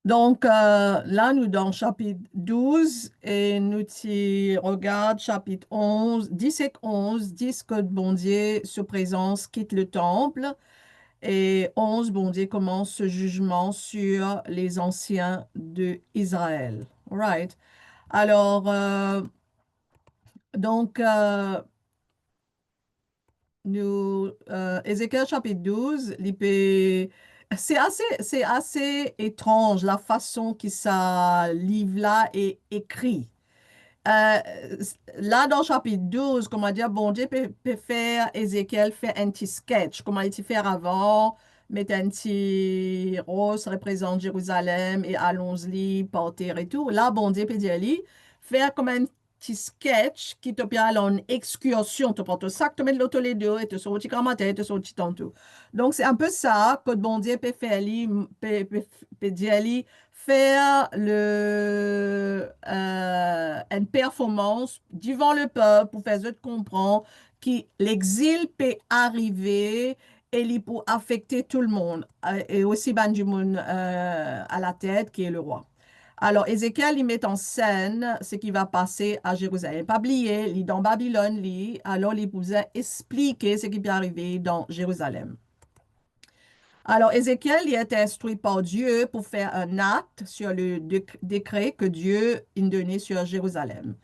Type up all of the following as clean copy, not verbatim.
Donc, là, nous dans chapitre 12 et nous t'y regarde chapitre 11, 10 et 11, 10 que bon Dieu se présence, quitte le temple et 11, bon Dieu commence ce jugement sur les anciens de Israël. Right. Alors, donc, Ézéchiel chapitre 12, c'est assez étrange la façon que ça livre là est écrit. Euh, Là, dans chapitre 12, comment dire, bon Dieu peut faire, Ézéchiel fait un petit sketch, comment il fait avant, mettre un petit rose, représente Jérusalem et allons-y, partir et tout. Là, bon Dieu peut dire, lui, faire comme un petit sketch qui te permet une excursion, tu prends ton sac, tu mets de l'auto les deux et tu sors au petit commentaire, tu sors au petit tantôt. Donc, c'est un peu ça que bon Dieu peut faire, lui, peut dire, lui, faire une performance devant le peuple pour faire eux comprendre que l'exil peut arriver et il peut affecter tout le monde, et aussi ben, du monde à la tête qui est le roi. Alors, Ézéchiel, il met en scène ce qui va passer à Jérusalem. Pas oublier, il est dans Babylone, alors il vous a expliqué ce qui peut arriver dans Jérusalem. Alors, Ézéchiel y est instruit par Dieu pour faire un acte sur le décret que Dieu a donné sur Jérusalem.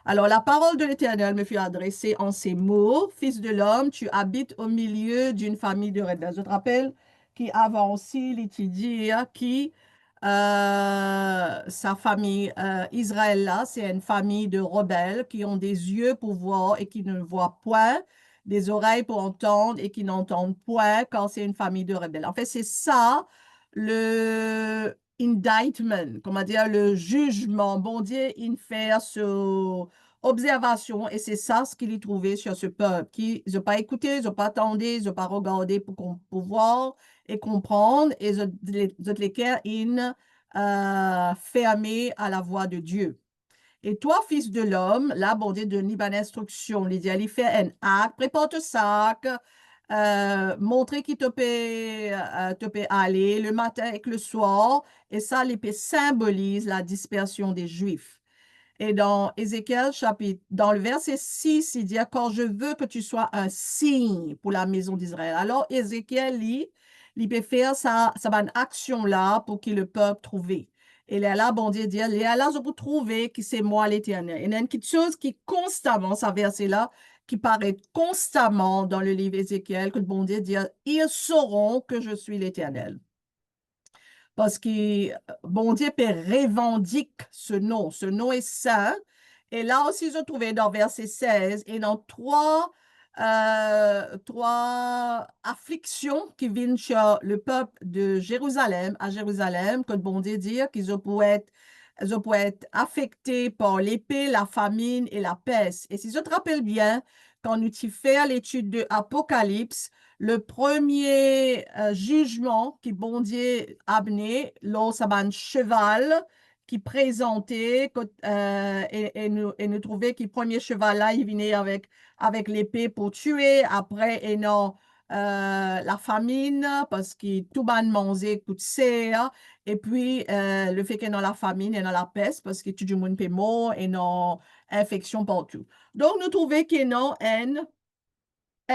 Alors, la parole de l'Éternel me fut adressée en ces mots, Fils de l'homme, tu habites au milieu d'une famille de rebelles. Je te rappelle qu'avant aussi, il dit qui sa famille Israël là, c'est une famille de rebelles qui ont des yeux pour voir et qui ne voient point, des oreilles pour entendre et qui n'entendent point quand c'est une famille de rebelles. En fait, c'est ça le indictment, comment dire, le jugement. Bon Dieu, il fait sur observation et c'est ça ce qu'il a trouvé sur ce peuple qui n'ont pas écouté, ils n'ont pas attendu, ils n'ont pas regardé pour voir et comprendre et lesquels ils fermés à la voix de Dieu. Et toi, fils de l'homme, là, bon Dieu donne une bonne instruction. Il dit, allez faire un acte, prépare ton sac, montrer qui te peut aller le matin et le soir. Et ça, l'épée symbolise la dispersion des Juifs. Et dans Ézéchiel, chapitre, dans le verset 6, il dit, quand je veux que tu sois un signe pour la maison d'Israël. Alors, Ézéchiel, il peut faire sa bonne action-là pour que le peuple trouve. Et là, bon Dieu dit, là, je peux trouver que c'est moi l'Éternel. Il y a une petite chose qui constamment, ce verset-là, qui paraît constamment dans le livre Ézéchiel, que le bon Dieu dit, ils sauront que je suis l'Éternel. Parce que bon Dieu revendique ce nom. Ce nom est saint. Et là aussi, je trouvais dans verset 16 et dans trois afflictions qui viennent sur le peuple de Jérusalem, à Jérusalem, que bon Dieu dit ils pourraient être affectés par l'épée, la famine et la peste. Et si je te rappelle bien, quand nous y fait l'étude de Apocalypse, le premier jugement qui bon Dieu a amené, lors un cheval qui présentait et nous trouvait que le premier cheval là, il venait avec l'épée pour tuer. Après, et non, la famine, parce que tout le monde mangeait coûte serre. Et puis, le fait qu'il y ait la famine et dans la peste, parce que tout le monde est mort et non infection partout. Donc, nous trouvons qu'il y a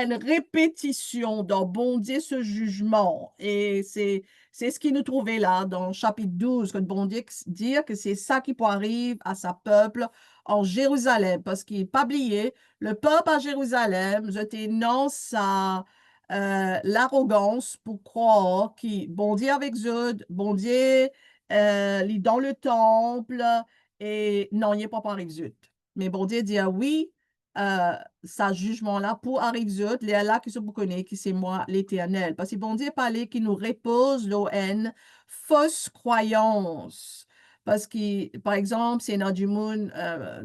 une répétition dans bon Dieu ce jugement. Et c'est ce qui nous trouvait là dans chapitre 12, que bon Dieu dit que c'est ça qui peut arriver à sa peuple en Jérusalem. Parce qu'il n'est pas oublié, le peuple à Jérusalem, j'étais non sa l'arrogance pour croire que bon Dieu avec eux, bon Dieu il est dans le temple et non, il n'est pas avec eux. Mais bon Dieu dit oui, euh, sa jugement-là pour arriver, les là qui se vous connaissez, qui c'est moi l'Éternel. Parce que bon Dieu parlait qui nous repose l'eau haine, fausse croyance. Parce que, par exemple, c'est dans du monde,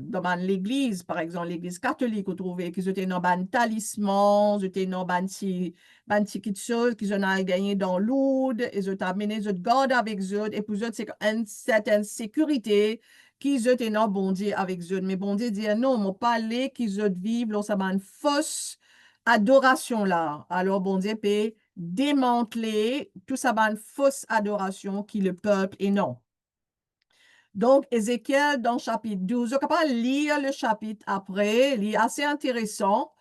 dans l'église, par exemple, l'église catholique, vous trouvez qu'ils étaient dans un talisman, ils étaient dans un petit chose qu'ils ont gagné dans l'oude, ils ont amené, ils ont gardé avec eux, et pour eux, c'est une certaine sécurité qu'ils étaient non bon Dieu avec eux. Mais bon Dieu dit non, on pas parlé qu'ils ont vivre dans une fausse adoration là. Alors bon Dieu peut démanteler tout ça une fausse adoration qui le peuple et non. Donc, Ézéchiel, dans le chapitre 12, on peut pas lire le chapitre après, il est assez intéressant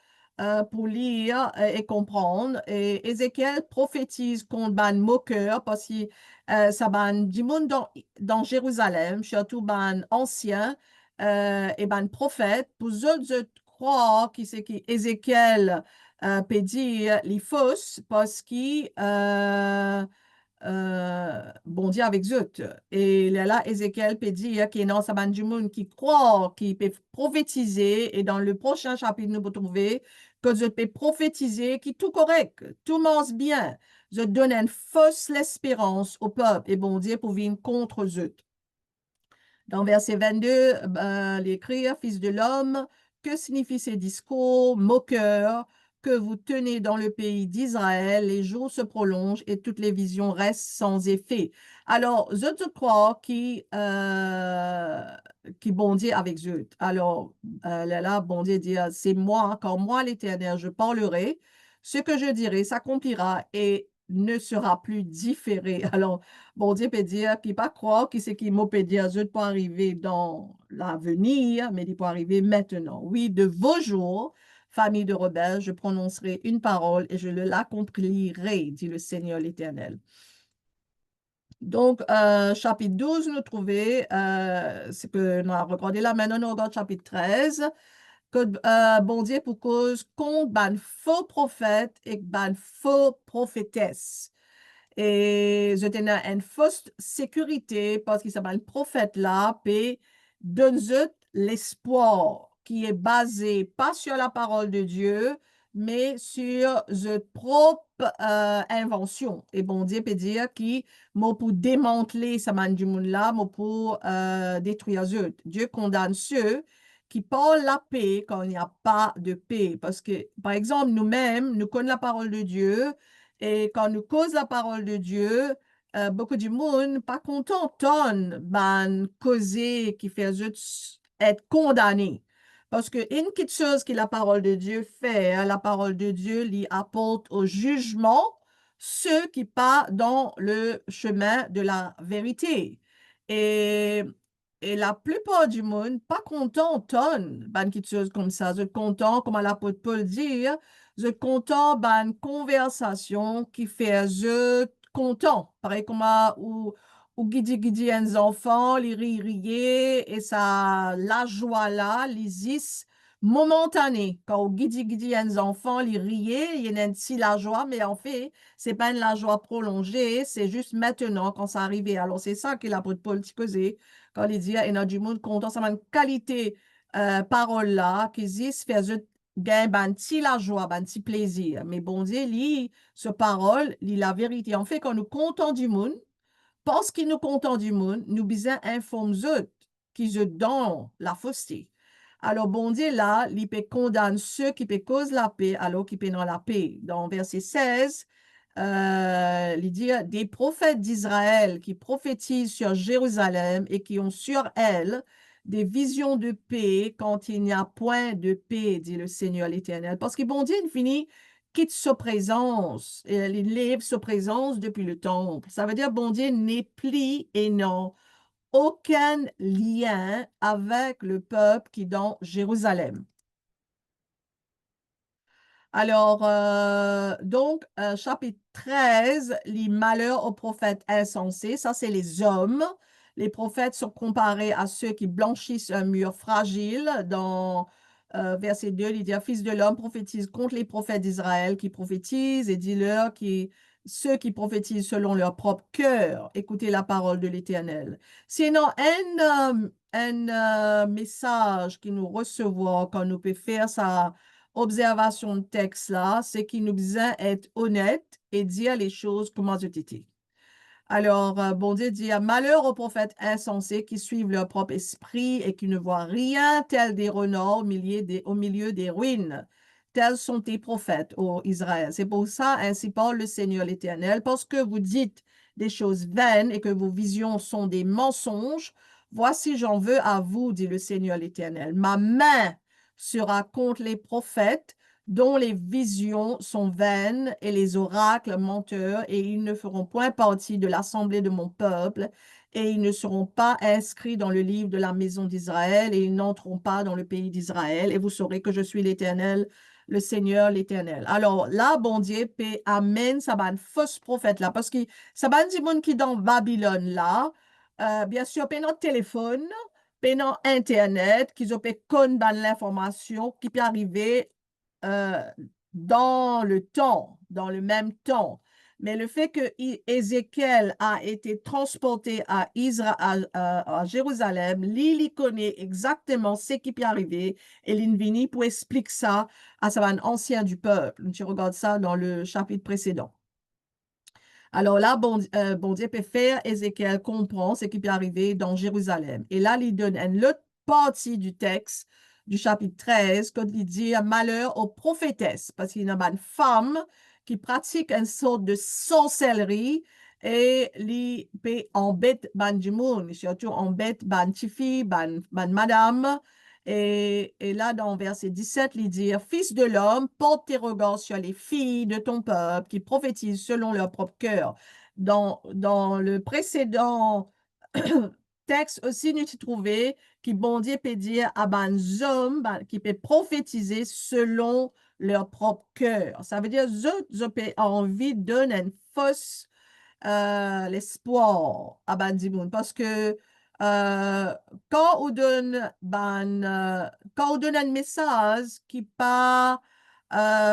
pour lire et comprendre. Et Ézéchiel prophétise contre ban moqueur parce que ça ban du monde dans Jérusalem, surtout ban ancien et ban prophète, pour eux de croire qui c'est qui Ézéchiel peut dire les fausses parce qu'il bondir avec Zut. Et là, Ézéchiel peut dire qu'il y a un du monde qui croit, qui peut prophétiser. Et dans le prochain chapitre, nous pouvons trouver que Zut peut prophétiser, qui est tout correct, tout marche bien. Zut donne une fausse l'espérance au peuple et bon Dieu pour venir contre Zut. Dans verset 22, l'écrire, Fils de l'homme, que signifient ces discours moqueurs que vous tenez dans le pays d'Israël? Les jours se prolongent et toutes les visions restent sans effet. Alors, je crois qui bondit avec Zut. Alors, là, bon Dieu dit, c'est moi, quand moi, l'Éternel, je parlerai, ce que je dirai s'accomplira et ne sera plus différé. Alors, bon Dieu peut dire, puis pas croire que c'est qui m'a peut dire, je peux arriver dans l'avenir, mais il peut arriver maintenant. Oui, de vos jours, famille de rebelles, je prononcerai une parole et je l'accomplirai, dit le Seigneur l'Éternel. Donc, chapitre 12, nous trouvons, ce que nous avons regardé là, maintenant nous regardons chapitre 13, que bon Dieu pour cause contre ban faux prophète et ban faux prophétesse. Et je tenais une fausse sécurité parce qu'il s'appelle le prophète là, puis donne l'espoir qui est basé pas sur la parole de Dieu, mais sur sa propre invention. Et bon Dieu peut dire qui m'a pour démanteler ce man du monde là, m'a pour détruire Dieu. Dieu condamne ceux qui parlent la paix quand il n'y a pas de paix. Parce que, par exemple, nous-mêmes, nous connaissons la parole de Dieu, et quand nous cause la parole de Dieu, beaucoup du monde pas content tonne ben causer qui fait juste être condamné. Parce que une petite chose que la parole de Dieu fait, la parole de Dieu lui apporte au jugement ceux qui pas dans le chemin de la vérité. Et, et la plupart du monde pas content tonne ben quelque chose comme ça. Je suis content, comme l'apôtre Paul dit, je suis content d'une conversation qui fait je content. Pareil comme ou guidi un enfant, les riez et ça, la joie là, les is momentanée. Quand au guidi un enfant, les riez, il y a une si la joie, mais en fait, c'est pas une la joie prolongée, c'est juste maintenant quand ça arrive. Alors, c'est ça que l'apôtre Paul dit quand il dit, il y a du monde content, ça a une qualité parole là, qui dit, fait gain ban ti la joie, ban ti plaisir. Mais bon Dieu, lit ce parole, lit la vérité. En fait, quand nous comptons du monde, parce qu'il nous comptons du monde, nous besoin informer eux qui se donnent la fausseté. Alors, bon Dieu, là, il peut condamner ceux qui peut cause la paix, alors qu'ils peut dans la paix. Dans verset 16, il dit des prophètes d'Israël qui prophétisent sur Jérusalem et qui ont sur elle des visions de paix quand il n'y a point de paix, dit le Seigneur l'Éternel. Parce que bon Dieu, il finit, quitte sa présence, il lève sa présence depuis le temple. Ça veut dire bon Dieu n'est plus et non aucun lien avec le peuple qui est dans Jérusalem. Alors, donc, chapitre 13, les malheurs aux prophètes insensés, ça c'est les hommes. Les prophètes sont comparés à ceux qui blanchissent un mur fragile. Dans verset 2, il dit, Fils de l'homme prophétise contre les prophètes d'Israël qui prophétisent et dis-leur ceux qui prophétisent selon leur propre cœur, écoutez la parole de l'Éternel. Sinon, un message qui nous recevons quand nous pouvons faire ça observation de texte là, c'est qu'il nous besoin être honnête et dire les choses comme elles ont été. Alors, bon Dieu dit, malheur aux prophètes insensés qui suivent leur propre esprit et qui ne voient rien tel des renards au milieu des ruines. Tels sont tes prophètes, ô Israël. C'est pour ça, ainsi parle le Seigneur l'Éternel, parce que vous dites des choses vaines et que vos visions sont des mensonges. Voici, j'en veux à vous, dit le Seigneur l'Éternel. Ma main sera contre les prophètes dont les visions sont vaines et les oracles menteurs, et ils ne feront point partie de l'assemblée de mon peuple, et ils ne seront pas inscrits dans le livre de la maison d'Israël, et ils n'entreront pas dans le pays d'Israël, et vous saurez que je suis l'Éternel, le Seigneur, l'Éternel. Alors là, bon Dieu, paix, amen, ça va un faux prophète là, parce que ça va un petit monde qui dans Babylone là, bien sûr, pas notre téléphone, pas notre Internet, qu'ils ont pas connu l'information qui peut arriver euh, dans le temps, dans le même temps. Mais le fait que Ézéchiel a été transporté à Israël, à Jérusalem, il connaît exactement ce qui peut arriver et l'Invini pour expliquer ça à un ancien du peuple. Tu regardes ça dans le chapitre précédent. Alors là, bon Dieu peut faire, Ézéchiel comprend ce qui peut arriver dans Jérusalem. Et là, il donne une autre partie du texte du chapitre 13, quand il dit malheur aux prophétesses, parce qu'il y a une femme qui pratique une sorte de sorcellerie et il peut embêter du monde, surtout embête ban tifi, ban madame. Et là, dans verset 17, il dit, Fils de l'homme, porte tes regards sur les filles de ton peuple qui prophétisent selon leur propre cœur. Dans le précédent texte aussi, nous trouvé qui bon Dieu peut dire à des hommes qui peut prophétiser selon leur propre cœur. Ça veut dire, je peux envie de donner une fausse l'espoir à Bandimoun parce que quand on donne quand on donne un message qui pas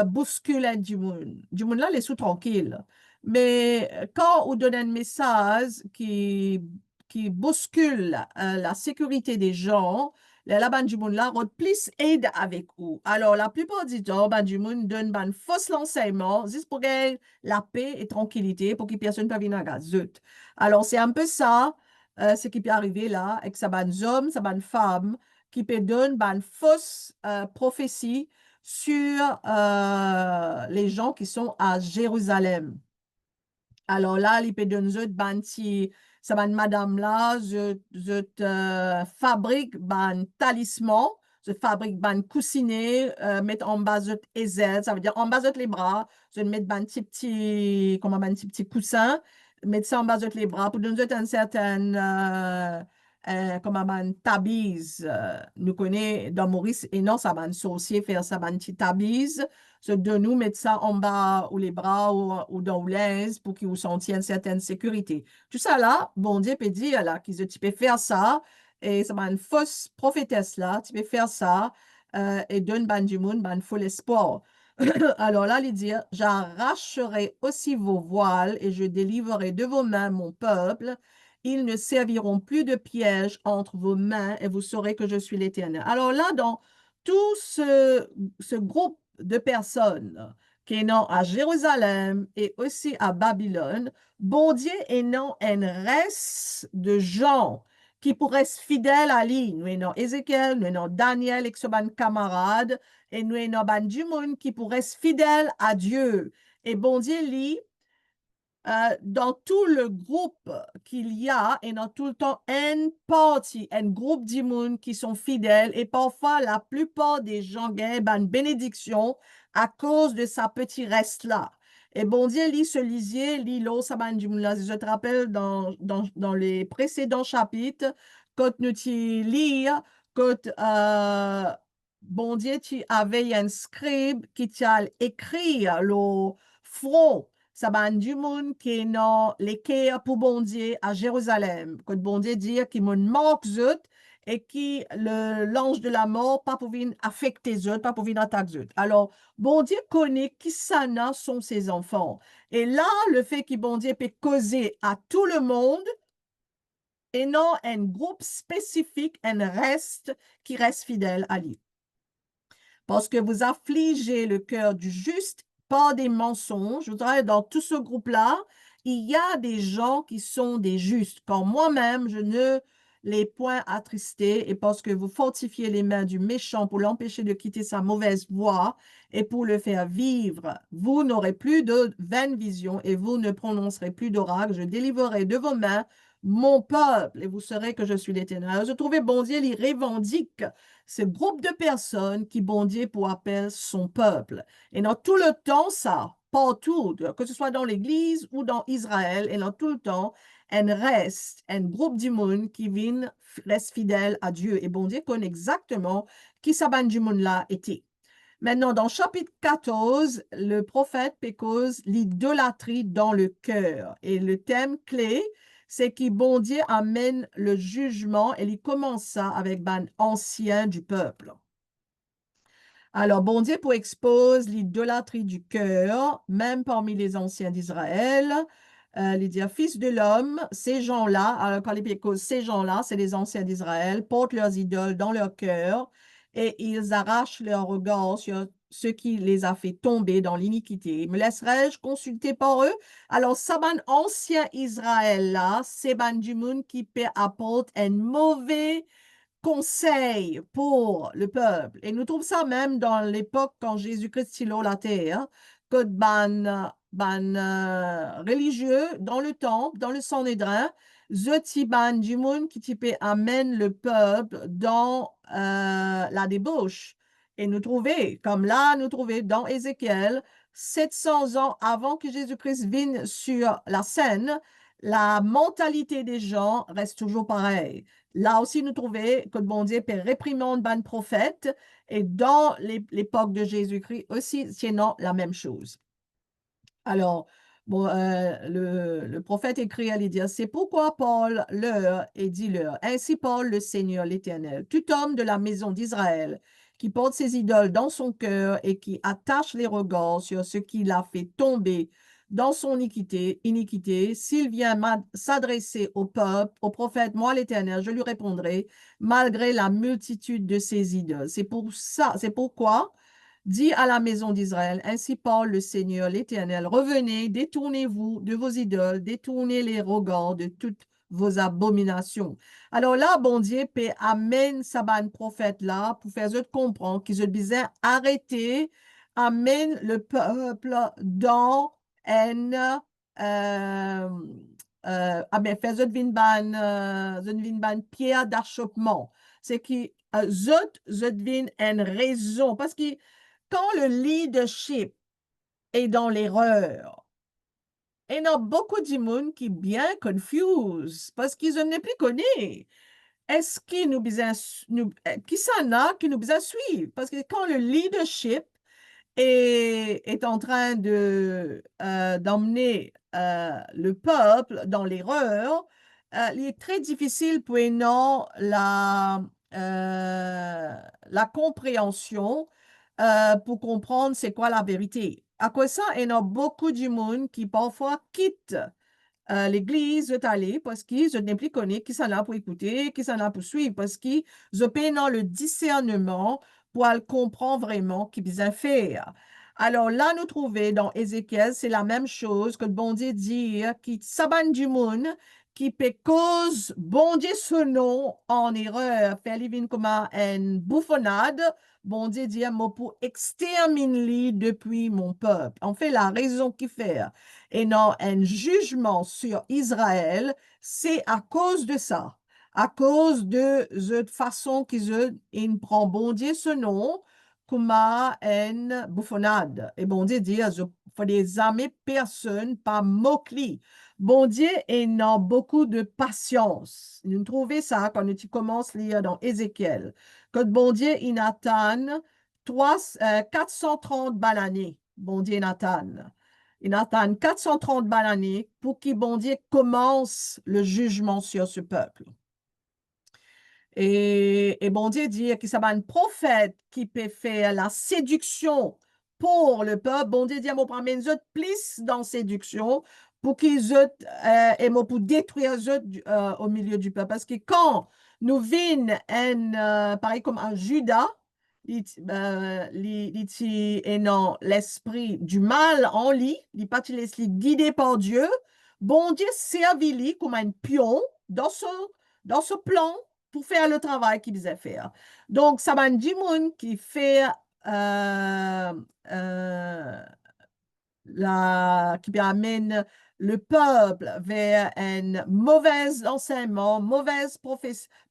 bouscule du monde là les sous tranquille mais quand on donne un message qui bouscule la sécurité des gens la bande du monde là plus aide avec vous. Alors, la plupart du temps, bande du monde donne un faux renseignement juste pour gagner la paix et tranquillité pour que personne ne vienne à gazette. Alors, c'est un peu ça, ce qui peut arriver là, avec sa bande homme, sa bande femme, qui peut donner une fausse prophétie sur les gens qui sont à Jérusalem. Alors là, il peut donner banti, ça va madame là, je fabrique un talisman, je fabrique un coussinet, mettre en bas de aisettes, ça veut dire en bas de les bras, je mets un petit coussin, mettre ça en bas de les bras pour donner un certain comment un tamise. Nous connaissons dans Maurice et non, ça va un sorcier faire ça, un petit tamise de nous mettre ça en bas ou les bras ou dans l'aise pour qu'ils vous sentiez une certaine sécurité. Tout ça là, bon Dieu peut dire là, tu peux faire ça et ça va une fausse prophétesse là, tu peux faire ça et donne ban du monde, ban faux espoir. Alors là, il dit, j'arracherai aussi vos voiles et je délivrerai de vos mains mon peuple. Ils ne serviront plus de piège entre vos mains et vous saurez que je suis l'Éternel. Alors là, dans tout ce groupe de personnes qui sont à Jérusalem et aussi à Babylone, bon Dieu est non un reste de gens qui pourraient être fidèles à lui. Nous avons Ézéchiel, nous avons Daniel, et ses camarades, et nous avons du monde qui pourraient être fidèles à Dieu. Et bon Dieu, lui, dans tout le groupe qu'il y a, et dans tout le temps, un groupe de monde qui sont fidèles, et parfois la plupart des gens gagnent une bénédiction à cause de sa petit reste-là. Et bon Dieu, lit ce lisier, lit l'eau, ça va du monde. Je te rappelle dans les précédents chapitres, quand nous tu lire, quand bon Dieu, tu avais un scribe qui t'a écrit le front ça va du monde qui est dans l'équerre pour bon Dieu à Jérusalem. Quand bon Dieu dit qu'il me manque zut et qui l'ange de la mort pas pour venir affecter zut, pas pour venir attaquer zut. Alors, bon Dieu connaît qui sana sont ses enfants. Et là, le fait que bon Dieu peut causer à tout le monde et non un groupe spécifique, un reste qui reste fidèle à lui. Parce que vous affligez le cœur du juste par des mensonges. Je voudrais, dans tout ce groupe-là, il y a des gens qui sont des justes. Quand moi-même, je ne les point attristés et parce que vous fortifiez les mains du méchant pour l'empêcher de quitter sa mauvaise voie et pour le faire vivre, vous n'aurez plus de vaines visions et vous ne prononcerez plus d'oracle. Je délivrerai de vos mains mon peuple, et vous saurez que je suis l'Éternel. Alors, je trouvais bon Dieu, il revendique ce groupe de personnes qui bon Dieu pour appeler son peuple. Et dans tout le temps, ça, partout, que ce soit dans l'Église ou dans Israël, et dans tout le temps, elle reste un groupe du monde qui vient, reste fidèle à Dieu. Et bon Dieu connaît exactement qui ce ban du monde là était. Maintenant, dans chapitre 14, le prophète cause l'idolâtrie dans le cœur. Et le thème clé, c'est que bon Dieu amène le jugement et il commence ça avec ban ancien du peuple. Alors, bon Dieu pour expose l'idolâtrie du cœur, même parmi les anciens d'Israël. Il dit, fils de l'homme, ces gens-là, alors quand il cause ces gens-là, c'est les anciens d'Israël, portent leurs idoles dans leur cœur et ils arrachent leur regard sur ce qui les a fait tomber dans l'iniquité. Me laisserai-je consulter par eux? Alors, ça, ban ancien Israël-là, c'est ban du monde qui apporte un mauvais conseil pour le peuple. Et nous trouvons ça même dans l'époque quand Jésus-Christ est sur la terre, que religieux dans le temple, dans le Sanhédrin, zoti ban du monde qui type amène le peuple dans la débauche. Et nous trouvons, comme là, nous trouvons dans Ézéchiel, 700 ans avant que Jésus-Christ vienne sur la scène, la mentalité des gens reste toujours pareille. Là aussi, nous trouvons que bon Dieu peut réprimer ban prophète et dans l'époque de Jésus-Christ aussi, sinon la même chose. Alors, bon, le prophète écrit à Lydia, c'est pourquoi Paul leur et dit-leur, ainsi Paul le Seigneur l'Éternel, tout homme de la maison d'Israël qui porte ses idoles dans son cœur et qui attache les regards sur ce qui l'a fait tomber dans son iniquité, s'il vient s'adresser au peuple, au prophète, moi l'Éternel, je lui répondrai, malgré la multitude de ses idoles. C'est pour ça, c'est pourquoi dis à la maison d'Israël, ainsi parle le Seigneur l'Éternel, revenez, détournez-vous de vos idoles, détournez les regards de toutes vos abominations. Alors là, bon Dieu, peut amène Saban prophète là pour faire eux comprendre qu'ils ont besoin arrêter, amène le peuple dans une faire eux vin pierre d'achoppement. C'est qui zot vin une raison parce que quand le leadership est dans l'erreur, il y a beaucoup de monde qui est bien confuse parce qu'ils ne plus connaissent. Est-ce qu'il nous besoin, qui s'en a qui nous besoin suivre? Parce que quand le leadership est en train d'emmener le peuple dans l'erreur, il est très difficile pour nous la compréhension pour comprendre c'est quoi la vérité. À quoi ça, il y a beaucoup de monde qui parfois quitte l'église est allée parce qu'ils ne plus connaissent qui s'en a pour écouter, qui s'en a pour suivre, parce qu'ils ont pas le discernement pour comprendre vraiment ce qu'ils ont faire. Alors là, nous trouvons dans Ézéchiel, c'est la même chose que bon Dieu dit, qui s'abandonne du monde, qui peut cause bon Dieu ce nom en erreur, faire livre comme une bouffonnade, bon Dieu dit, moi pour exterminer depuis mon peuple. En fait, la raison qui fait et non un jugement sur Israël, c'est à cause de ça, à cause de cette façon qu'ils prennent bon Dieu ce nom comme une bouffonnade. Et bon Dieu dit, il faut des amis personne, pas moquer. Bon Dieu a beaucoup de patience. Nous trouvons ça quand tu commences à lire dans Ézéchiel, que bon Dieu, il attend 430 bananes. Bon Dieu, il attend 430 l'année pour que bon Dieu commence le jugement sur ce peuple. Et bon Dieu dit que ça va un prophète qui peut faire la séduction pour le peuple. Bon Dieu dit, moi, prends mes autres plus dans séduction pour qu'ils et moi, pour détruire eux au milieu du peuple. Parce que quand nous vîmes pareil comme un Judas, et non l'esprit du mal en lui, il pas te laisse guider par Dieu. Bon Dieu servit comme un pion dans ce plan pour faire le travail qu'il disait faire. Donc, ça m'a dit monde qui fait euh, qui amène le peuple vers un mauvais enseignement, mauvaise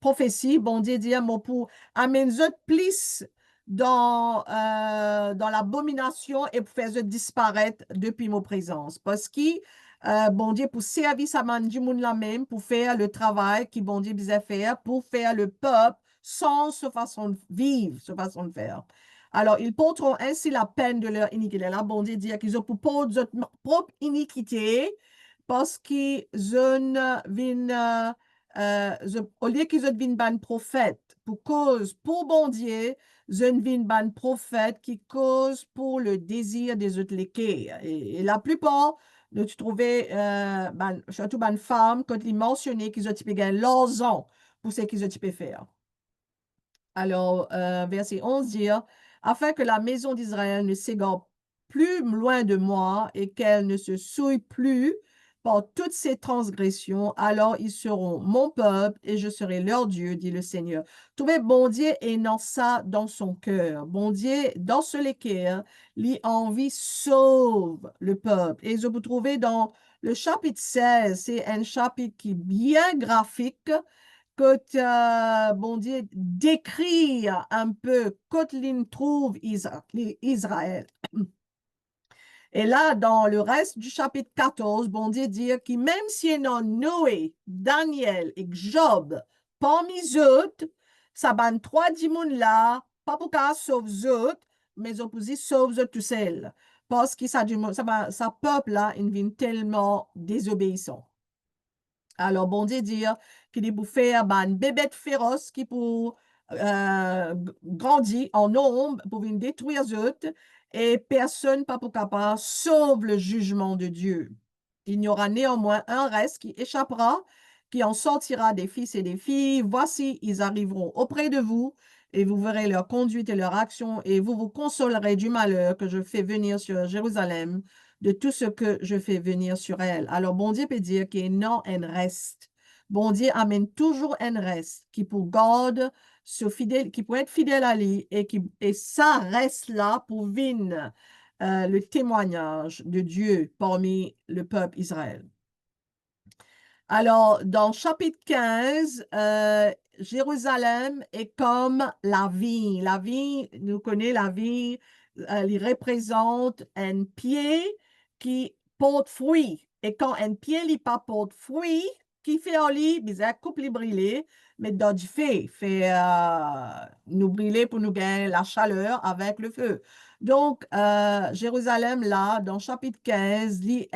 prophétie, bon Dieu dit, moi, pour amener eux plus dans l'abomination et pour faire eux disparaître depuis ma présence. Parce que, bon Dieu, pour servir sa main du monde la même, pour faire le travail qui bon Dieu disait faire, pour faire le peuple sans sa façon de vivre, sa façon de faire. Alors, ils porteront ainsi la peine de leur iniquité. Là, bon Dieu dit qu'ils ont pour leur propre iniquité parce qu'ils viennent, au lieu qu'ils viennent ban prophète, pour cause, pour bon Dieu, ils viennent ban prophète qui cause pour le désir des autres léqués. Et la plupart, de tu trouvais, surtout ban femmes, quand ils mentionnaient qu'ils ont gagné leurs ans pour ce qu'ils ont faire. Alors, verset 11 dit, afin que la maison d'Israël ne s'égare plus loin de moi et qu'elle ne se souille plus par toutes ses transgressions, alors ils seront mon peuple et je serai leur Dieu, dit le Seigneur. Trouvez bon Dieu et non ça dans son cœur. Bon Dieu, dans ce l'équerre, l'envie sauve le peuple. Et je vous trouvez dans le chapitre 16, c'est un chapitre qui est bien graphique que bon Dieu décrit un peu Kotlin trouve Israël. Et là, dans le reste du chapitre 14, bon Dieu dit que même si non Noé, Daniel et Job, parmi eux, ça ban trois dimons là, pas pour qu'à sauve eux, mais opposé sauve eux tout seul. Parce que ça peuple là, il vient tellement désobéissant. Alors, bon Dieu dire qu'il est pour faire une bébête féroce qui pour grandir en nombre, pour venir détruire les autres, et personne pas pour capable sauve le jugement de Dieu. Il y aura néanmoins un reste qui échappera, qui en sortira des fils et des filles. Voici, ils arriveront auprès de vous, et vous verrez leur conduite et leur action, et vous vous consolerez du malheur que je fais venir sur Jérusalem, de tout ce que je fais venir sur elle. Alors, bon Dieu peut dire qu'il y a non un reste. Bon Dieu amène toujours un reste qui pour garde ce fidèle, qui peut être fidèle à lui et ça reste là pour venir le témoignage de Dieu parmi le peuple Israël. Alors, dans chapitre 15, Jérusalem est comme la vigne. La vigne, nous connaissons la vigne, elle représente un pied qui porte fruit. Et quand un pied n'est pas porte fruit, qui fait en lit, bizarre, coupe les brûler, mais d'autres fait nous brûler pour nous gagner la chaleur avec le feu. Donc, Jérusalem, là, dans chapitre 15, il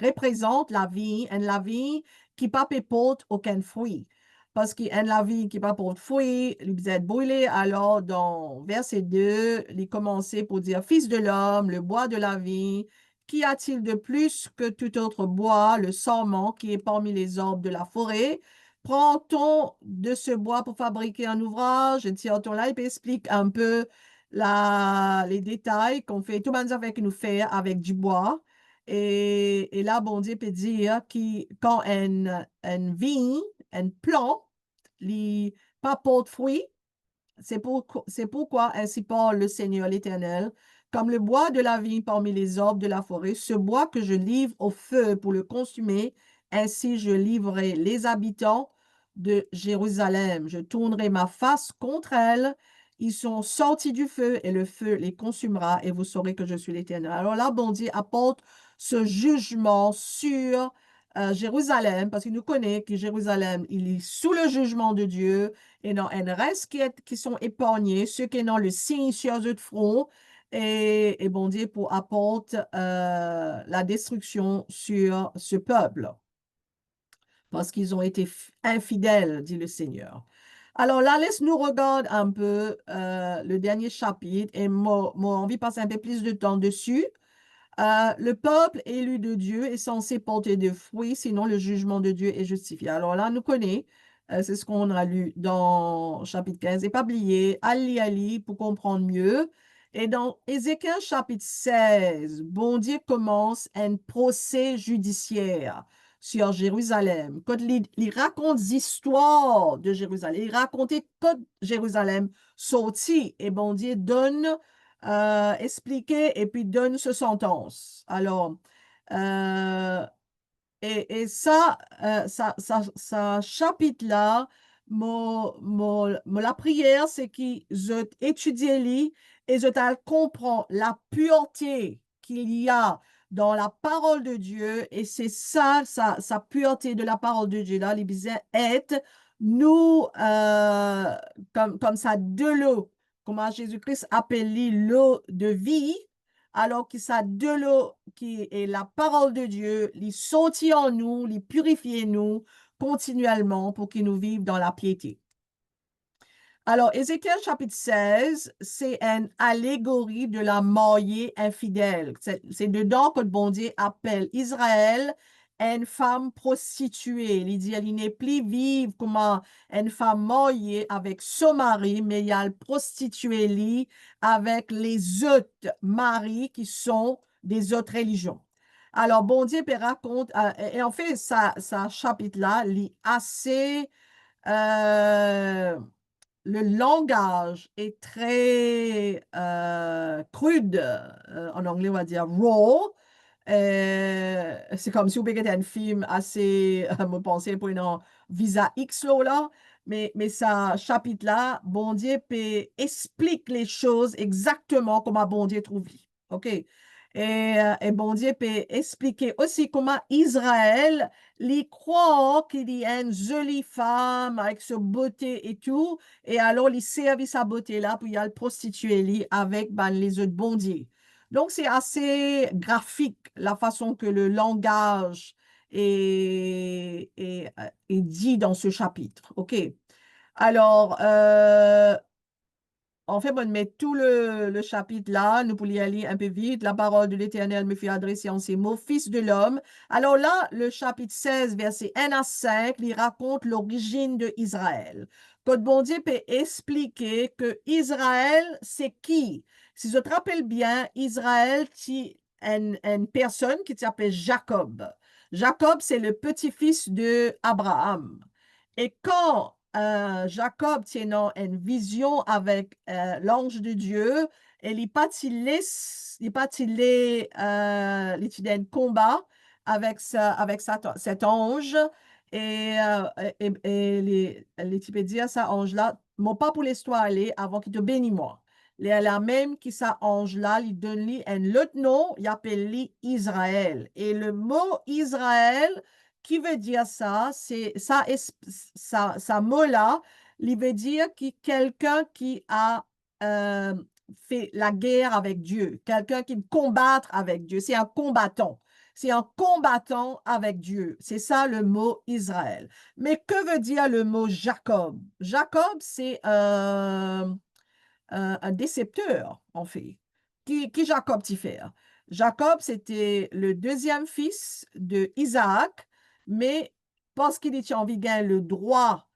représente la vie, et la vie qui ne porte aucun fruit. Parce qu'il la vie qui ne porte fruit, il vous êtes brûlé. Alors, dans verset 2, il commençait pour dire, Fils de l'homme, le bois de la vie, qu'y a-t-il de plus que tout autre bois, le sarment qui est parmi les arbres de la forêt? Prend-on de ce bois pour fabriquer un ouvrage? Et tire-t-on là, il explique un peu les détails qu'on fait, tout le monde avec nous faire avec du bois. Et là, bon Dieu peut dire que quand une vigne, un plant, n'est pas porte fruit, c'est pourquoi ainsi parle le Seigneur l'Éternel. Comme le bois de la vigne parmi les arbres de la forêt, ce bois que je livre au feu pour le consumer, ainsi je livrerai les habitants de Jérusalem. Je tournerai ma face contre elles. Ils sont sortis du feu et le feu les consumera et vous saurez que je suis l'Éternel. Alors là, bon Dieu apporte ce jugement sur Jérusalem parce qu'il nous connaît que Jérusalem, il est sous le jugement de Dieu et non, il reste qui sont épargnés, ceux qui ont le signe sur eux de front et bon Dieu pour apporter la destruction sur ce peuple parce qu'ils ont été infidèles, dit le Seigneur. Alors là, laisse-nous regarder un peu le dernier chapitre et moi, envie de passer un peu plus de temps dessus. Le peuple élu de Dieu est censé porter des fruits, sinon le jugement de Dieu est justifié. Alors là, nous connaissons, c'est ce qu'on a lu dans chapitre 15. Et pas oublier, Ali, pour comprendre mieux. Et dans Ézéchiel chapitre 16, bon Dieu commence un procès judiciaire sur Jérusalem. Quand il raconte l'histoire de Jérusalem, il raconte quand Jérusalem sortit et bon Dieu donne expliquer et puis donne ce sentence. Alors, Euh, et ça, ça chapitre-là, la prière, c'est que je étudie li et je comprends la pureté qu'il y a dans la parole de Dieu. Et c'est ça, sa pureté de la parole de Dieu, là, les besoins être nous, comme ça, de l'eau, comment Jésus-Christ appelle l'eau de vie, alors que ça de l'eau qui est la parole de Dieu, les sortit en nous, les purifier nous continuellement pour qu'ils nous vivent dans la piété. Alors, Ézéchiel chapitre 16, c'est une allégorie de la mariée infidèle. C'est dedans que le bon Dieu appelle Israël une femme prostituée. Il dit, elle n'est plus vive comme une femme mariée avec son mari, mais il y a le prostitué avec les autres maris qui sont des autres religions. Alors, bon Dieu raconte, et en fait, ça chapitre-là, est assez... le langage est très crude, en anglais on va dire raw. C'est comme si vous était un film assez, me penser pour une visa X là, mais ça chapitre là, bon Dieu explique les choses exactement comment bon Dieu trouve. OK? Et bon Dieu peut expliquer aussi comment Israël lui croit qu'il y a une jolie femme avec sa beauté et tout, et alors il servit sa beauté là, puis il y a le prostitué avec les autres bon Dieu. Donc c'est assez graphique la façon que le langage est dit dans ce chapitre. OK. Alors, en fait, on met tout le chapitre là, nous pouvons y aller un peu vite. La parole de l'Éternel me fait adresser en ces mots, Fils de l'homme. Alors là, le chapitre 16, verset 1 à 5, il raconte l'origine de Israël. Quand bon Dieu peut expliquer que Israël, c'est qui? Si je te rappelle bien, Israël, c'est une personne qui s'appelle Jacob. Jacob, c'est le petit-fils de Abraham. Et quand Jacob tient une vision avec l'ange de Dieu, et il a un combat avec cet ange, et tu peux dire ça ange-là, mon pas pour l'histoire aller avant qu'il te bénisse moi. La même qui ça ange-là, il donne lui un autre nom, il appelle lui Israël. Et le mot Israël, qui veut dire ça, c'est ça mot-là, il veut dire quelqu'un qui a euh, fait la guerre avec Dieu, quelqu'un qui combat avec Dieu, c'est un combattant. C'est un combattant avec Dieu. C'est ça le mot Israël. Mais que veut dire le mot Jacob? Jacob, c'est un décepteur, en fait. Qui Jacob t'y fait? Jacob, c'était le deuxième fils de Isaac, mais parce qu'il était en vigueur le droit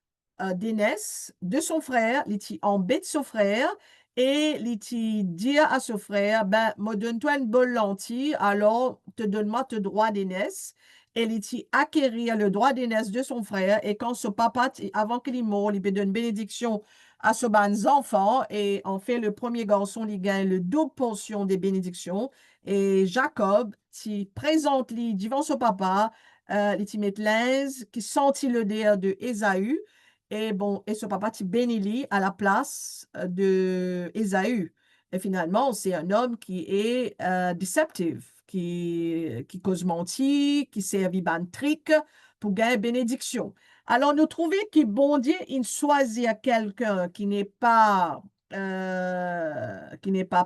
d'aînesse de son frère, il était embête son frère et il était dit à son frère, ben, me donne-toi une bonne lentille, alors te donne-moi ton droit d'aînesse. Et il était acquérir le droit d'aînesse de son frère et quand son papa, avant qu'il meure, il lui donne une bénédiction à ce bons enfants et en fait le premier garçon il gagne le double portion des bénédictions et Jacob qui présente lui devant son papa il met l'aise qui sentit le dé de Ésaü et bon et ce papa qui bénit lui à la place de Ésaü et finalement c'est un homme qui est déceptif qui cause mentir qui servit ban trick pour gagner bénédiction. Alors, nous trouvons que bon Dieu, il choisit quelqu'un qui n'est pas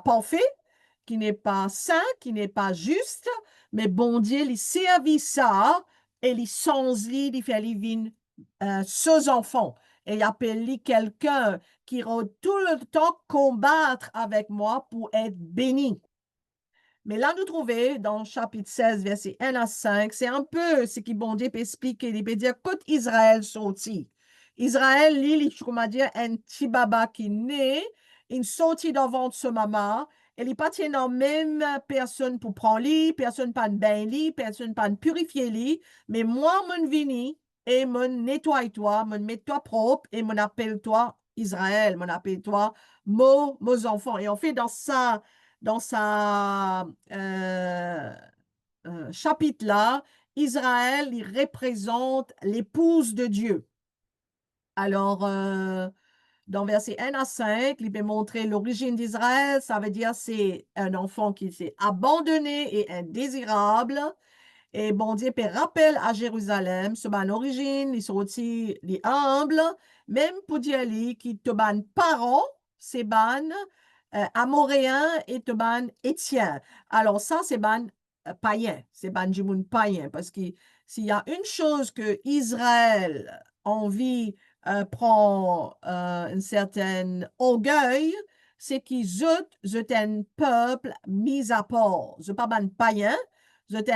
parfait, qui n'est pas saint, qui n'est pas juste, mais bon Dieu, il servit ça et il change, il fait vivre ses enfants. Et il appelle quelqu'un qui va tout le temps combattre avec moi pour être béni. Mais là, nous trouvons dans le chapitre 16, verset 1 à 5, c'est un peu ce qui bon Dieu peut expliquer. Il peut dire, quand Israël sortit, Israël, il comment dire, un petit baba qui naît, il sortit devant ce maman, et il pas dans même personne pour prendre lui, personne pas bain lui, personne pas purifier lui, mais moi, mon vini, et mon nettoie toi, mon met toi propre, et mon appelle toi Israël, mon appelle toi mes enfants. Et en fait, dans sa chapitre-là, Israël, il représente l'épouse de Dieu. Alors, dans versets 1 à 5, il peut montrer l'origine d'Israël. Ça veut dire c'est un enfant qui s'est abandonné et indésirable. Et bon Dieu peut rappeler à Jérusalem, c'est ban origine, ils sont aussi les humbles, même pour dire qui te ban parents, c'est ban amoréen et te ban étien. Alors ça, c'est ban païen, c'est ban du païen, parce que s'il y a une chose que Israël envie prend un certain orgueil, c'est qu'ils ont un peuple mis à part. Ce pas ban païen, c'est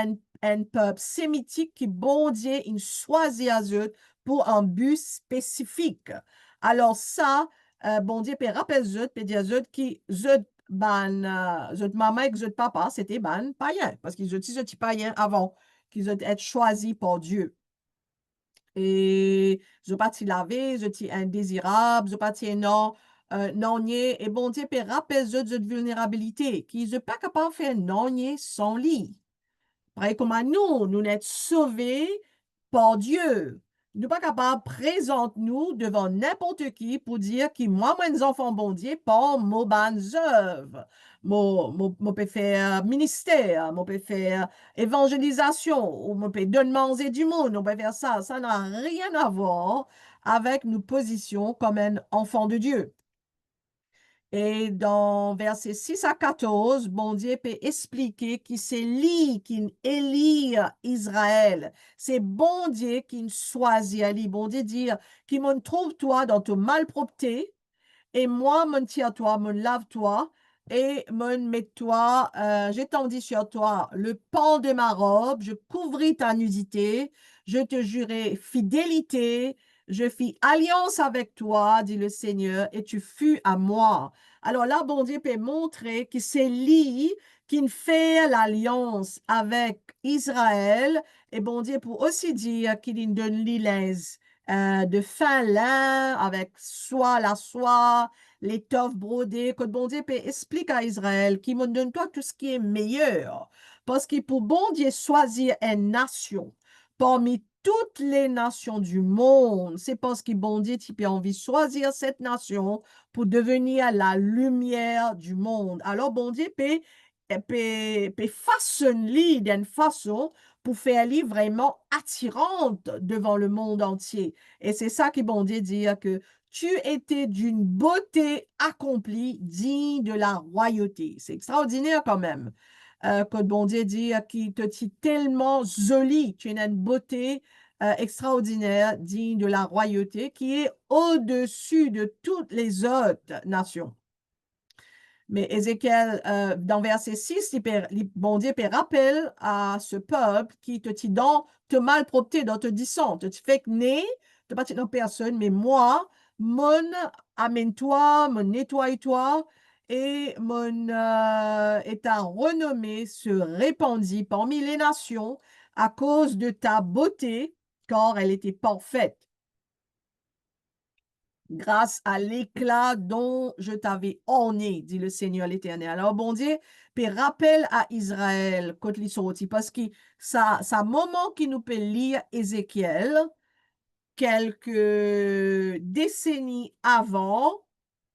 un peuple sémitique qui, bon Dieu, il choisit à eux pour un but spécifique. Alors ça, bon Dieu, peut rappeler eux, peut dire eux qui, eux, maman et eux papa, c'était ban païen, parce qu'ils étaient païens avant qu'ils aient été choisis par Dieu. Et je pas t'y laver, je t'y indésirable, je pas t'y non, non et bon Dieu, peut rappeler eux de vulnérabilité, qu'ils ne sont pas capables de faire non sans lit. Pareil comme à nous, nous sommes sauvés par Dieu. Nous ne sommes pas capables de présenter nous devant n'importe qui pour dire que moi, mes enfants, bon Dieu, par mes bonnes œuvres. Je peux faire ministère, je peux faire évangélisation, ou je peux donner manger du monde, on peut faire ça. Ça n'a rien à voir avec nos positions comme un enfant de Dieu. Et dans versets 6 à 14, bon Dieu peut expliquer que c'est lui qui élit Israël. C'est bon Dieu qui choisit Ali. Bon Dieu dire, qui me trouve toi dans ton malpropreté, et moi, me tire toi, me lave toi, et me mets toi, j'étendis sur toi le pan de ma robe, je couvris ta nudité, je te jurai fidélité, je fis alliance avec toi, dit le Seigneur, et tu fus à moi. Alors là, bon Dieu peut montrer que c'est lui qui fait l'alliance avec Israël, et bon Dieu pour aussi dire qu'il donne l'île de fin lin avec la soie, l'étoffe brodée, que bon Dieu explique à Israël qu'il me donne toi tout ce qui est meilleur. Parce que pour bon Dieu choisir une nation parmi toutes les nations du monde, c'est parce que bon Dieu a envie de choisir cette nation pour devenir la lumière du monde. Alors bon Dieu peut façonner d'une façon pour faire lui vraiment attirante devant le monde entier. Et c'est ça qui bon Dieu dit que tu étais d'une beauté accomplie, digne de la royauté. C'est extraordinaire quand même. Que bon Dieu dit qui te dit tellement jolie, tu as une beauté extraordinaire, digne de la royauté, qui est au-dessus de toutes les autres nations. Mais Ézéchiel, dans verset 6, bon Dieu rappelle à ce peuple qui te dit dans te malpropreté, dans te disant, te fait que né, te pas dans personne, mais moi, mon amène-toi, mon nettoie-toi, et et ta renommée se répandit parmi les nations à cause de ta beauté, car elle était parfaite grâce à l'éclat dont je t'avais orné, dit le Seigneur l'Éternel. Alors, bon Dieu, puis rappelle à Israël, quand ils sont sortis, parce que ça moment qui nous peut lire Ézéchiel, quelques décennies avant,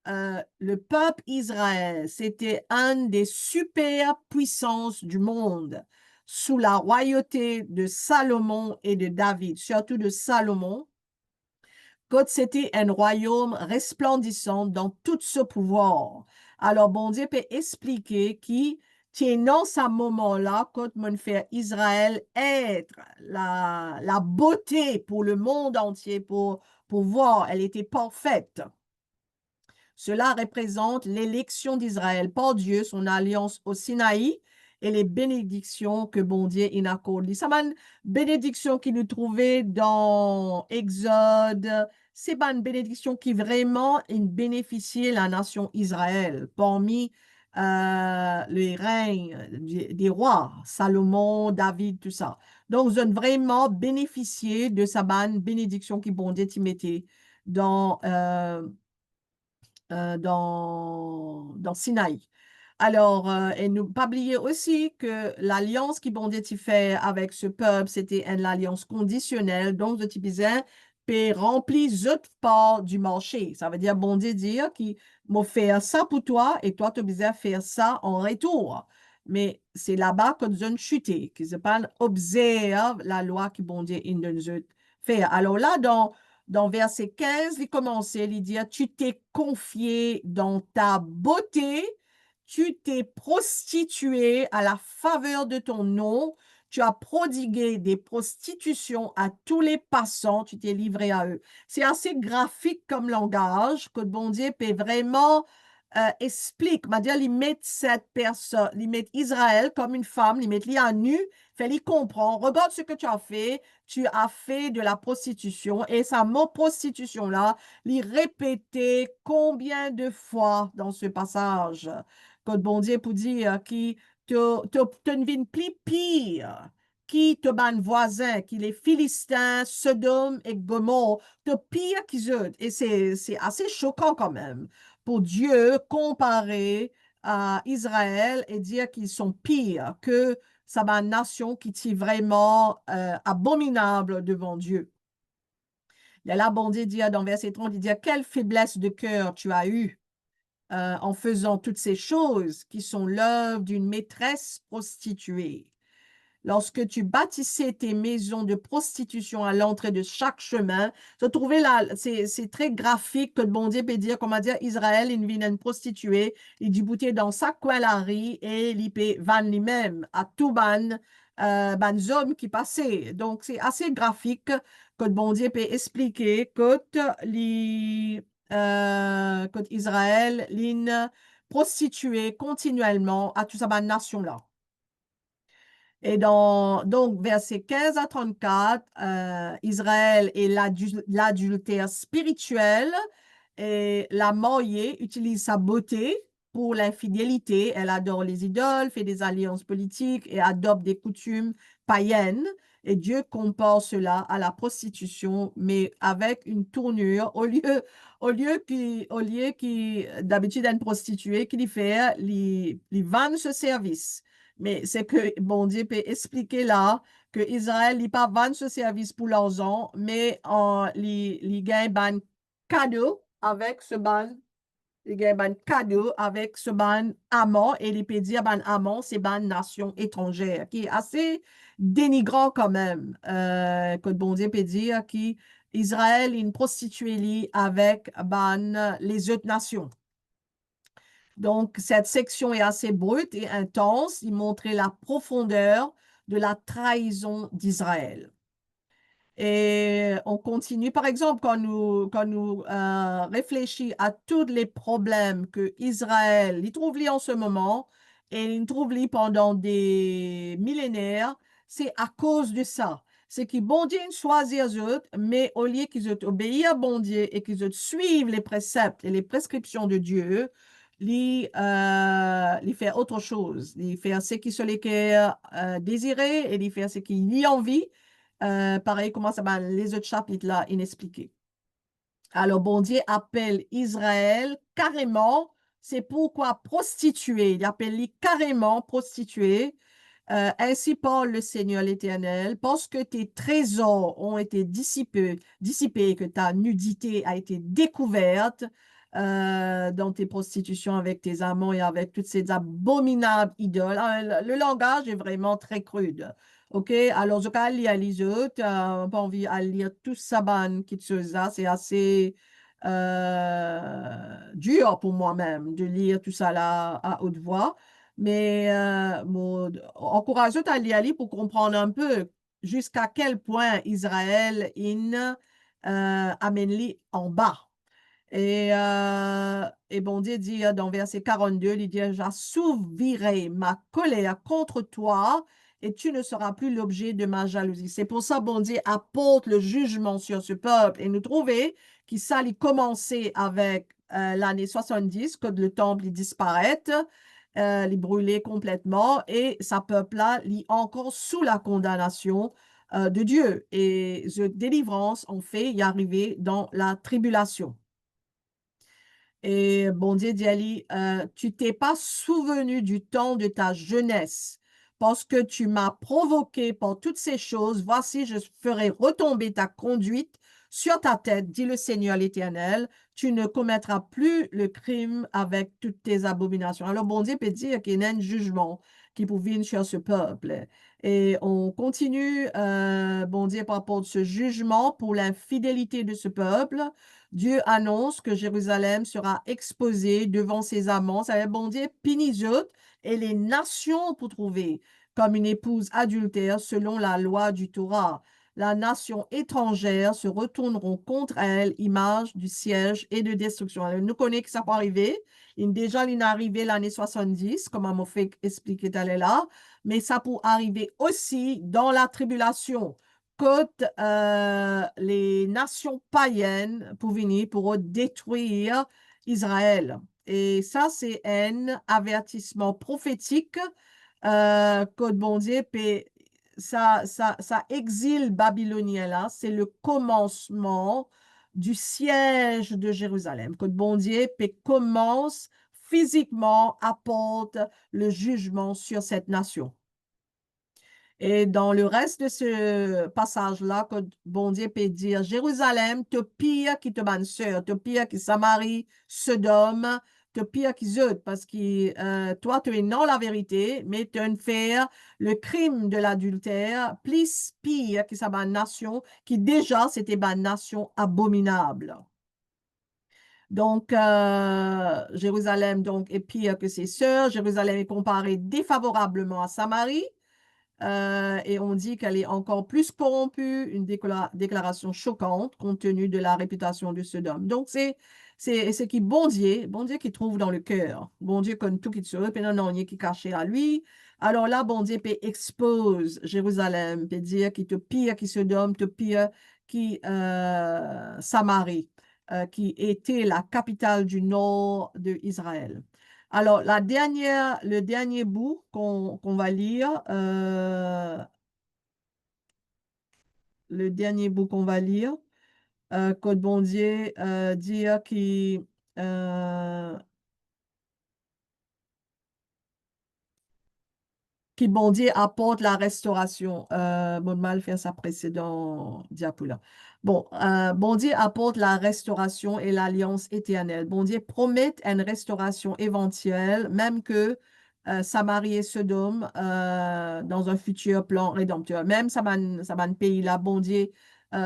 le peuple Israël, c'était une des superpuissances du monde, sous la royauté de Salomon et de David, surtout de Salomon. God, c'était un royaume resplendissant dans tout ce pouvoir. Alors, bon Dieu peut expliquer qui, tenant ce moment-là, quand mon frère Israël être la beauté pour le monde entier, pour voir, elle était parfaite. Cela représente l'élection d'Israël par Dieu, son alliance au Sinaï et les bénédictions que bon Dieu il accorde. C'est une bénédiction qui nous trouvait dans Exode. C'est une bénédiction qui vraiment bénéficiait la nation Israël parmi les règnes des rois, Salomon, David, tout ça. Donc, ils ont vraiment bénéficié de sa bénédiction qui bon Dieu t'y mettait dans dans Sinaï. Alors, et ne pas oublier aussi que l'alliance qui bon Dieu t'y fait avec ce peuple, c'était une alliance conditionnelle. Donc, je te disais, puis remplis autres part du marché. Ça veut dire, bon Dieu dire qu'il m'a fait ça pour toi et toi, tu besoin faire ça en retour. Mais c'est là-bas que nous avons chuté, qu'ils se pas observe la loi qui bon Dieu il nous a fait. Alors là, dans verset 15, il commençait, il dit, tu t'es confié dans ta beauté, tu t'es prostitué à la faveur de ton nom, tu as prodigué des prostitutions à tous les passants, tu t'es livré à eux. C'est assez graphique comme langage que bon Dieu peut vraiment explique. C'est-à-dire, il met cette personne, il met Israël comme une femme, il met lui à nu, fait lui comprendre, regarde ce que tu as fait de la prostitution et ça mot prostitution là, il répétait combien de fois dans ce passage que bon Dieu pour dire qui te ne plus pire qui te ban voisin, qui les Philistins, Sodome et Gomorre, te pire qu'ils eux. Et c'est assez choquant quand même pour Dieu comparer à Israël et dire qu'ils sont pires que sa nation qui est vraiment abominable devant Dieu. Il y a là, bon Dieu dit dans verset 30, il dit quelle faiblesse de cœur tu as eue en faisant toutes ces choses qui sont l'œuvre d'une maîtresse prostituée. Lorsque tu bâtissais tes maisons de prostitution à l'entrée de chaque chemin, se trouver là, c'est très graphique que le bon Dieu peut dire, comment dire, Israël, il vient une prostituée, il dit bouter dans sa coin la riz et il peut van lui-même à tout ban hommes qui passaient. Donc, c'est assez graphique que le bon Dieu peut expliquer que Israël, il prostituée continuellement à toute sa nation-là. Et donc, versets 15 à 34, Israël est l'adultère spirituel et la mariée utilise sa beauté pour l'infidélité. Elle adore les idoles, fait des alliances politiques et adopte des coutumes païennes. Et Dieu compare cela à la prostitution, mais avec une tournure. Au lieu qui d'habitude, une prostituée qui lui fait, lui vend ce service. Mais c'est que, bon Dieu peut expliquer là que Israël n'est pas vend ce service pour l'argent, mais il gagne un cadeau avec ce ban. Il gagne un cadeau avec ce ban amant et il peut dire ban amant, c'est ban nation étrangère, qui est assez dénigrant quand même. Que bon Dieu peut dire qu'Israël est une prostituée avec ban les autres nations. Donc, cette section est assez brute et intense. Il montrait la profondeur de la trahison d'Israël. Et on continue, par exemple, quand nous réfléchissons à tous les problèmes que Israël il trouve en ce moment et il trouve pendant des millénaires, c'est à cause de ça. C'est que bon Dieu choisit eux autres, mais au lieu qu'ils obéissent à bon Dieu et qu'ils suivent les préceptes et les prescriptions de Dieu, ils fait autre chose. Ils fait ce qui se les désiré et ils fait ce qu'ils y envie. Pareil, comment ça va, les autres chapitres là, inexpliqués. Alors, bon Dieu appelle Israël carrément, c'est pourquoi prostituée. Il appelle les carrément prostituée. Ainsi parle le Seigneur l'Éternel, parce que tes trésors ont été dissipés, que ta nudité a été découverte dans tes prostitutions avec tes amants et avec toutes ces abominables idoles. Le langage est vraiment très crude. OK? Alors, je vais lire les autres. Pas envie de lire tout ça, qui ça. C'est assez dur pour moi-même de lire tout ça là à haute voix. Mais encourage à lire pour comprendre un peu jusqu'à quel point Israël amène lui en bas. Et bon Dieu dit dans verset 42, il dit, j'assouvirai ma colère contre toi et tu ne seras plus l'objet de ma jalousie. C'est pour ça, bon Dieu apporte le jugement sur ce peuple. Et nous trouvons qu'il ça a commencé avec l'année 70, que le temple il disparaît, il brûlé complètement et sa peuple-là est encore sous la condamnation de Dieu. Et cette délivrance, en fait, y arriver dans la tribulation. Et bon Dieu dit, Ali, tu t'es pas souvenu du temps de ta jeunesse, parce que tu m'as provoqué par toutes ces choses. Voici, je ferai retomber ta conduite sur ta tête, dit le Seigneur l'Éternel. Tu ne commettras plus le crime avec toutes tes abominations. Alors, bon Dieu peut dire qu'il y a un jugement qui peut venir sur ce peuple. Et on continue, bon Dieu, par rapport à ce jugement pour l'infidélité de ce peuple. Dieu annonce que Jérusalem sera exposée devant ses amants. Ça veut bon Dieu, Pinizot et les nations pour trouver comme une épouse adultère selon la loi du Torah. La nation étrangère se retourneront contre elle, image du siège et de destruction. Alors, nous connaissons que ça peut arriver. Déjà, il est arrivé l'année 70, comme on m'a fait expliquer tout à l'heure, mais ça peut arriver aussi dans la tribulation quand les nations païennes pour venir pour détruire Israël. Et ça, c'est un avertissement prophétique que bon Dieu, ça exil babylonien là, c'est le commencement du siège de Jérusalem. Que bon Dieu commence physiquement, apporte le jugement sur cette nation. Et dans le reste de ce passage-là, que bon Dieu peut dire, Jérusalem, te pire qui te bonne sœur, te pire qui Samarie, Sodome, te pire qui Zod, parce que toi, tu es non la vérité, mais tu as fait le crime de l'adultère, plus pire que sa nation, qui déjà, c'était une nation abominable. Donc, Jérusalem donc, est pire que ses sœurs. Jérusalem est comparée défavorablement à Samarie. Et on dit qu'elle est encore plus corrompue, une déclaration choquante compte tenu de la réputation de Sodome. Donc, c'est ce qui bon Dieu qui trouve dans le cœur. Bon Dieu connaît tout qui se puis non, il est qui est caché à lui. Alors là, bon Dieu peut expose Jérusalem, peut dire qu'il te pire qui Sodome, te pire qui Samarie, qui était la capitale du nord d'Israël. Alors, le dernier bout qu'on va lire, le dernier bout qu'on va lire, Code Bondier dire qui Bondier apporte la restauration. Bon, mal faire sa précédent diapo là. Bon, Bondier apporte la restauration et l'alliance éternelle. Bondier promet une restauration éventuelle, même que Samarie et Sodome dans un futur plan rédempteur. Même ça man pays là, Bondier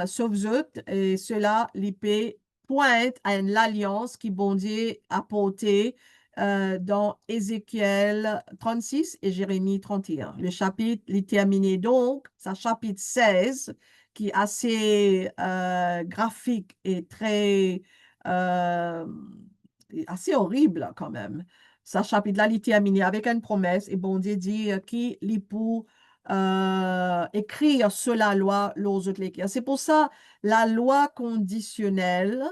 sauve eux et cela l'IP pointe à une alliance qui Bondier a portée dans Ézéchiel 36 et Jérémie 31. Le chapitre est terminé donc, c'est chapitre 16 qui est assez graphique et assez horrible quand même. Ce chapitre-là, il est terminé avec une promesse et bon Dieu dit qu'il pour écrire sur la loi l'aux autres l'écrire. C'est pour ça la loi conditionnelle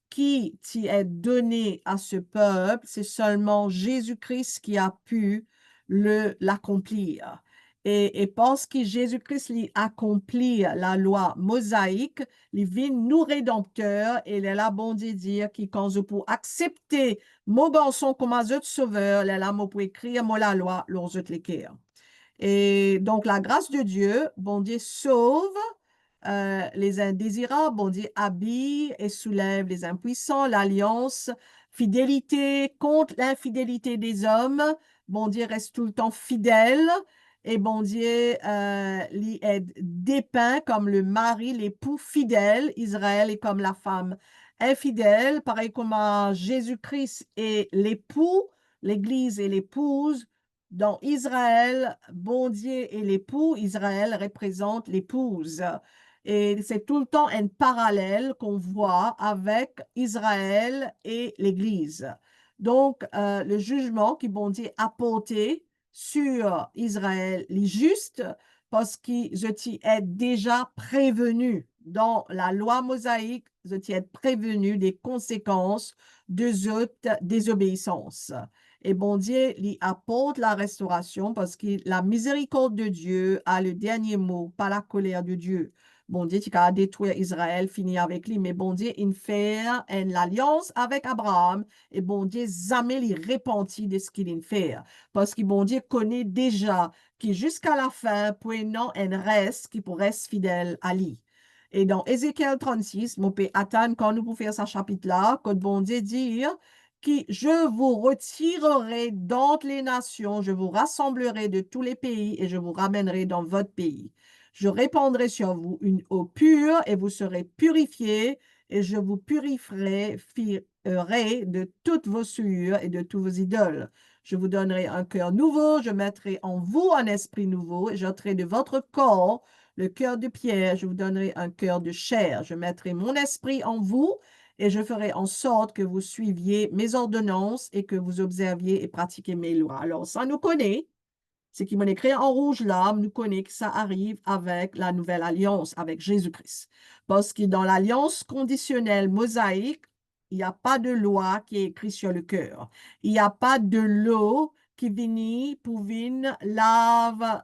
qui t'y est donné à ce peuple, c'est seulement Jésus-Christ qui a pu l'accomplir. Et parce que Jésus-Christ accomplit la loi mosaïque, il vient nous rédempteur et il est là, bon Dieu dire, qui quand je peux accepter mon garçon comme un sauveur, il est là, pour écrire moi la loi, l'autre l'écrire. Et donc, la grâce de Dieu, bon Dieu sauve les indésirables, bon Dieu habille et soulève les impuissants, l'alliance, fidélité contre l'infidélité des hommes, bon Dieu reste tout le temps fidèle et bon Dieu est dépeint comme le mari, l'époux fidèle, Israël est comme la femme infidèle, pareil comme Jésus-Christ est l'époux, l'Église est l'épouse. Dans Israël, bon Dieu est l'époux, Israël représente l'épouse. Et c'est tout le temps un parallèle qu'on voit avec Israël et l'Église. Donc, le jugement qui bon Dieu a porté sur Israël est juste parce que je t'y ai déjà prévenu dans la loi mosaïque, je t'y ai prévenu des conséquences de cette désobéissance. Et bon Dieu lui apporte la restauration parce que la miséricorde de Dieu a le dernier mot, pas la colère de Dieu. Bon Dieu, tu as détruire Israël, finir avec lui, mais bon Dieu, il fait une alliance avec Abraham, et bon Dieu, jamais il repentit de ce qu'il fait. Parce que bon Dieu connaît déjà que jusqu'à la fin, pour non, un reste qui pourrait être fidèle à lui. Et dans Ézéchiel 36, mon peut attendre quand nous pouvons faire ce chapitre-là, que bon Dieu dit que je vous retirerai d'entre les nations, je vous rassemblerai de tous les pays et je vous ramènerai dans votre pays. Je répandrai sur vous une eau pure et vous serez purifiés et je vous purifierai de toutes vos souillures et de tous vos idoles. Je vous donnerai un cœur nouveau, je mettrai en vous un esprit nouveau et j'ôterai de votre corps le cœur de pierre, je vous donnerai un cœur de chair. Je mettrai mon esprit en vous et je ferai en sorte que vous suiviez mes ordonnances et que vous observiez et pratiquiez mes lois. Alors, ça nous connaît. Ce qui m'en écrit en rouge là, nous connaît que ça arrive avec la nouvelle alliance, avec Jésus-Christ. Parce que dans l'alliance conditionnelle mosaïque, il n'y a pas de loi qui est écrite sur le cœur. Il n'y a pas de l'eau qui vient pour venir lave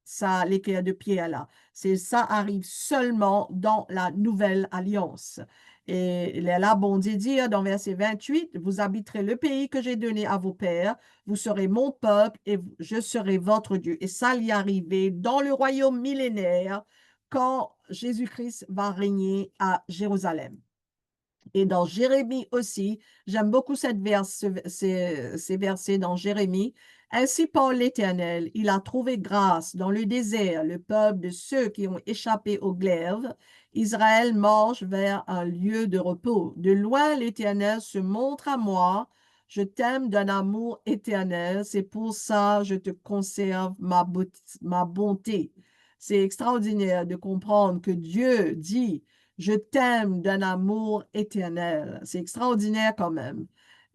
ça, les cœurs de pierre là. Ça arrive seulement dans la nouvelle alliance. Et là, bon Dieu dit dans verset 28, vous habiterez le pays que j'ai donné à vos pères, vous serez mon peuple et je serai votre Dieu. Et ça y est arrivé dans le royaume millénaire quand Jésus-Christ va régner à Jérusalem. Et dans Jérémie aussi, j'aime beaucoup ces versets dans Jérémie. Ainsi parle l'Éternel, il a trouvé grâce dans le désert, le peuple de ceux qui ont échappé au glaive. Israël marche vers un lieu de repos. De loin, l'Éternel se montre à moi. Je t'aime d'un amour éternel. C'est pour ça que je te conserve ma bonté. C'est extraordinaire de comprendre que Dieu dit je t'aime d'un amour éternel. C'est extraordinaire quand même.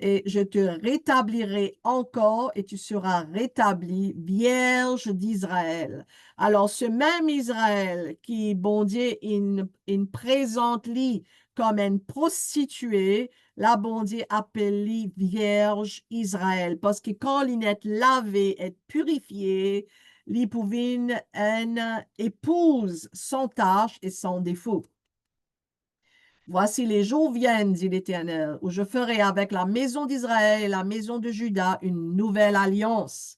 Et je te rétablirai encore et tu seras rétabli, vierge d'Israël. Alors, ce même Israël qui, bon Dieu, il présente lui comme une prostituée, la bon Dieu appelle lui vierge Israël. Parce que quand il est lavé, est purifié, il pouvait une épouse sans tache et sans défaut. Voici les jours viennent, dit l'Éternel, où je ferai avec la maison d'Israël et la maison de Juda une nouvelle alliance.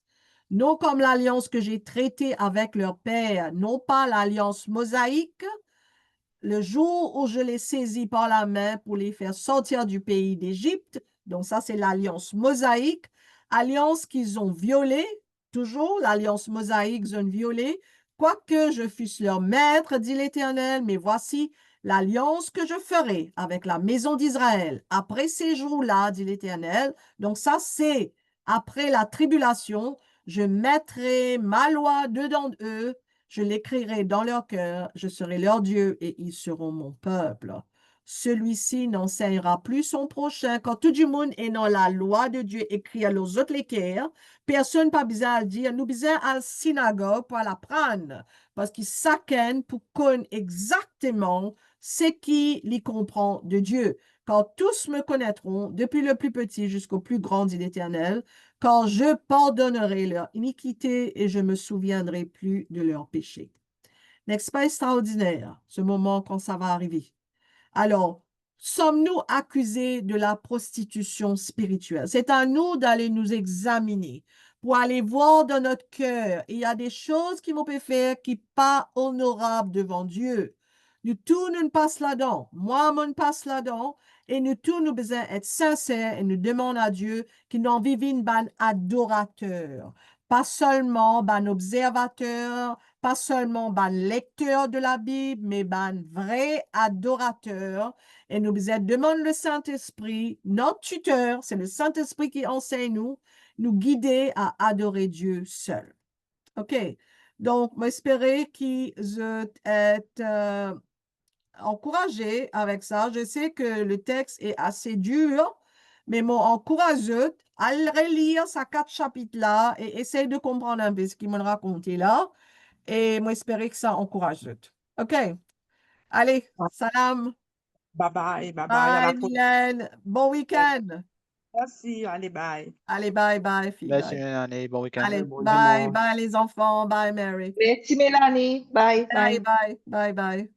Non comme l'alliance que j'ai traitée avec leur père, non pas l'alliance mosaïque, le jour où je les saisis par la main pour les faire sortir du pays d'Égypte. Donc ça, c'est l'alliance mosaïque, alliance qu'ils ont violée, toujours l'alliance mosaïque qu'ils ont violée, quoique je fusse leur maître, dit l'Éternel, mais voici l'alliance que je ferai avec la maison d'Israël après ces jours-là, dit l'Éternel. Donc ça, c'est après la tribulation, je mettrai ma loi dedans eux, je l'écrirai dans leur cœur, je serai leur Dieu et ils seront mon peuple. Celui-ci n'enseignera plus son prochain. Quand tout le monde est dans la loi de Dieu écrite à los autres l'équerre, personne n'a pas besoin de dire, nous besoin à la synagogue pour l'apprendre. Parce qu'ils s'acquennent pour connaître exactement ce qui les comprend de Dieu. Quand tous me connaîtront, depuis le plus petit jusqu'au plus grand, dit l'Éternel, quand je pardonnerai leur iniquité et je me souviendrai plus de leurs péchés. N'est-ce pas extraordinaire, ce moment quand ça va arriver? Alors, sommes-nous accusés de la prostitution spirituelle? C'est à nous d'aller nous examiner pour aller voir dans notre cœur. Il y a des choses qui m'ont fait faire qui pas honorables devant Dieu. Nous tous nous passe là-dedans. Moi, je passe là-dedans. Et nous tous, nous besoin être sincères et nous demandons à Dieu qu'il nous vive une ban adorateur. Pas seulement ban observateur, pas seulement ban lecteur de la Bible, mais ban vrai adorateur. Et nous besoin demander le Saint-Esprit, notre tuteur, c'est le Saint-Esprit qui enseigne nous guider à adorer Dieu seul. OK. Donc, j'espère qu'ils êtes encouragés avec ça. Je sais que le texte est assez dur, mais m'encourage à relire ces 4 chapitres-là et essayer de comprendre un peu ce qu'il m'a raconté là. Et moi, j'espère que ça encourage. OK. Allez, salam. Bye bye, bye bye, à Bye, la prochaine. Mylène. Bon week-end. Merci, allez, bye. Allez, bye, bye, fille, Merci, bye. Mélanie. Bon week-end. Allez, Bon bye, dimanche. bye les enfants, bye Mary. Merci, Mélanie. Bye, Bye, bye. bye, bye, bye.